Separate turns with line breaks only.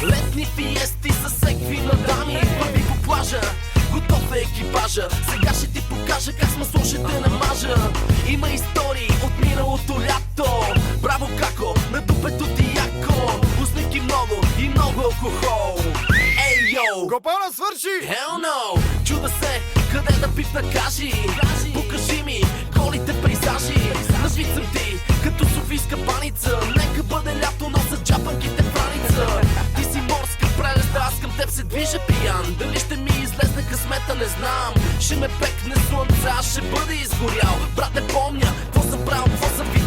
Летни фиести с всеки на дами. Върви по плажа, готов е екипажа. Сега ще ти покажа как с масло ще те намажа. Има истории от миналото лято. Браво како, на дупето ти яко. Усмивки много и много алкохол. Ей, йоу!
Гопана, свърши!
Hell no! Чуда се, къде да пипна кажи. Покажи ми голите пейзажи. Развит съм ти, като софийска баница. Нека бъде лято, носа чапанките в раница. Ти си морска прелест, аз към теб се движа пиян. Дали ще ми излезне късмета, не знам. Ще ме пекне слънце, аз ще бъде изгорял. Брате, помня, какво съм правил, какво съм видял.